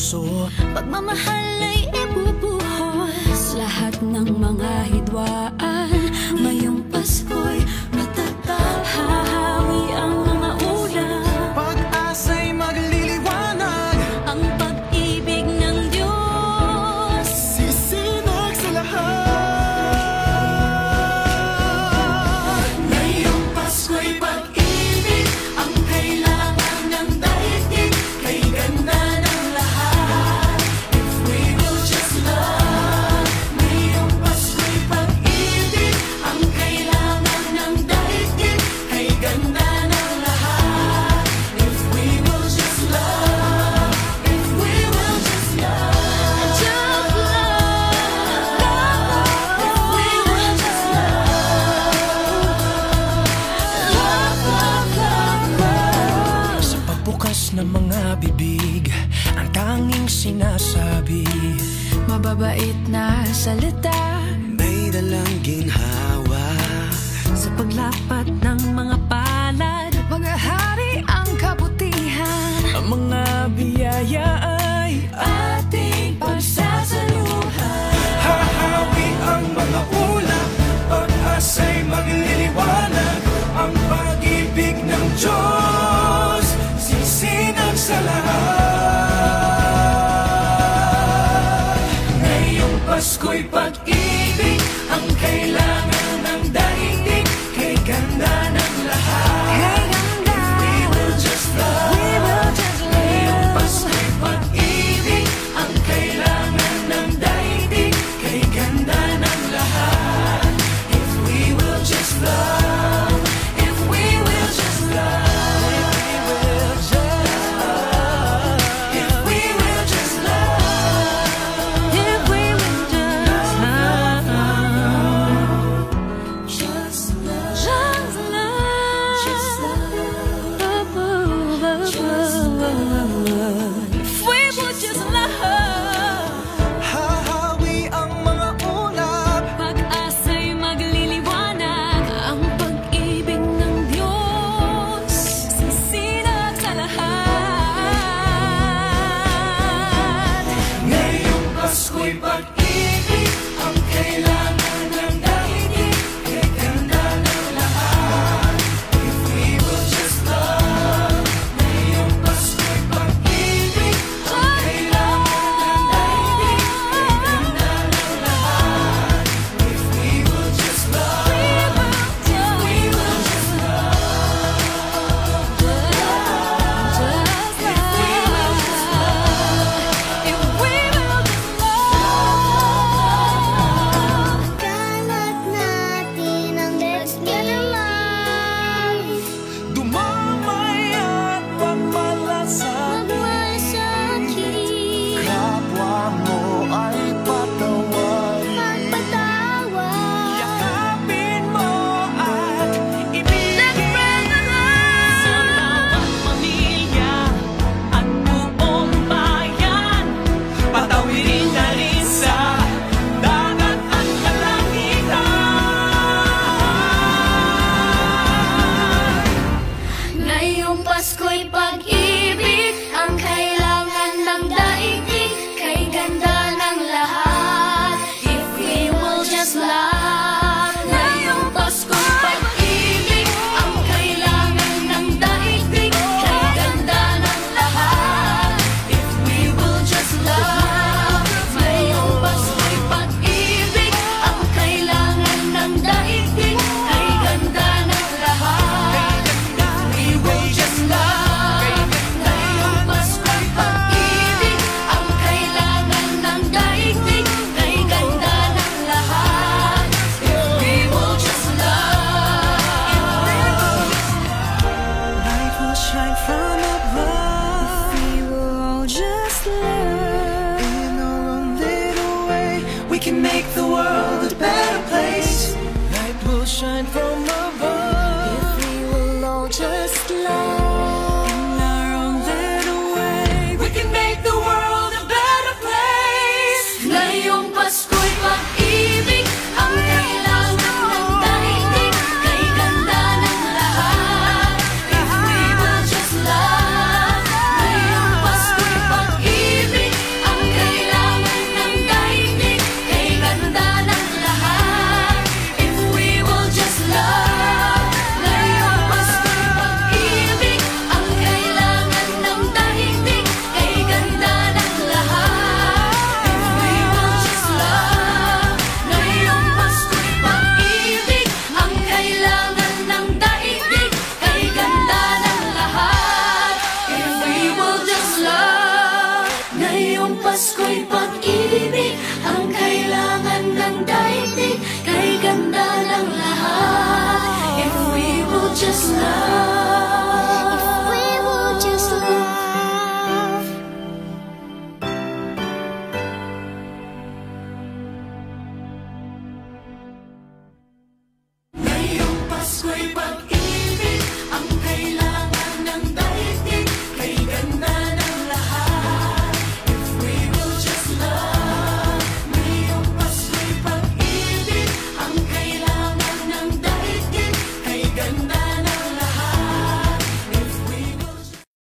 puso. Pagmamahal ay ibubuhos lahat ng mga hidwaan. Ngayong Pasko'y matatag, hahawi ang mga ulap. Pag-asa'y magliliwanag, ang pag-ibig ng Diyos sisinag sa lahat. Ngayong Pasko'y pag-ibig ang kailangan ng daigdig. Kay ganda ng lahat, if we will just love. Ngayong Pasko'y pag-ibig ang kailangan ng daigdig. Kay ganda ng lahat, if we will just love. If we will just love, just love. If we will just love. Sa pagbukas ng mga bibig, ang tanging sinasabi, Mababait na salita may dalang ginhawa. sa paglapat ng mga palad, maghahari ang kabutihan. Ang mga biyaya ay Ating pagsasaluhan. hahawi ang mga ulap. Pag-asa'y magliliwanag, ang pag-ibig ng Diyos sisinag sa lahat. Ngayong Pasko'y pag-ibig ang kailangan ng daigdig. Kay ganda ng lahat, Kay ganda, if we will just love. we will just Ngayong live. Pasko'y pag-ibig ang kailangan ng daigdig. Kay ganda ng lahat, if we will just love. If we will just love, If we will just love. if we will just love, if we will just love, just love, just love, just love. If we will just love, Hahawi ang mga ulap. pag-asa'y magliliwanag, ang pag-ibig ng Diyos sisinag sa lahat. Ngayong Pasko'y pag-ibig ang kailangan ng daigdig. Kay ganda ng lahat, if we will just love. Ngayong Pasko'y pag-ibig ang kailangan ng daigdig. Kay ganda ng lahat, if we will just love. If we will just Kalat natin ang life. dumamay at pagmalasakit. Magmasakit, Kapwa mo ay patawarin. magpatawad. Yakapin mo at ibigin. Sa bawat pamilya at buong bayan, Patawirin na rin sa dagat at kalangitan. Ngayong Pasko'y pag-ibig ang kailangan ng daigdig. Kay ganda ng lahat, if we will just love. Ngayong Pasko'y pag-ibig ang kailangan ng daigdig. Kay ganda ng lahat, if we will just love. Ngayong Pasko'y pag-ibig ang kailangan ng daigdig. Kay ganda ng lahat, we will just love. Ngayong Pasko'y pag-ibig ang kailangan ng daigdig. Kay ganda ng lahat, if we will just love. Light will shine from above. we will all just love. In our own little way, we can make the world a better place. Light will shine from above. If we will all just love. In our own little way, we can make the world a better place. Ngayong Pasko'y pag-ibig ang kailangan ng daigdig. Kay ganda ng lahat, if we will just love. Ngayong Pasko'y pag-ibig Pasko'y pag-ibig ang kailangan ng daigdig, kay ganda ng lahat. If we will just love, if we will just love. Ngayong Pasko'y pag-ibig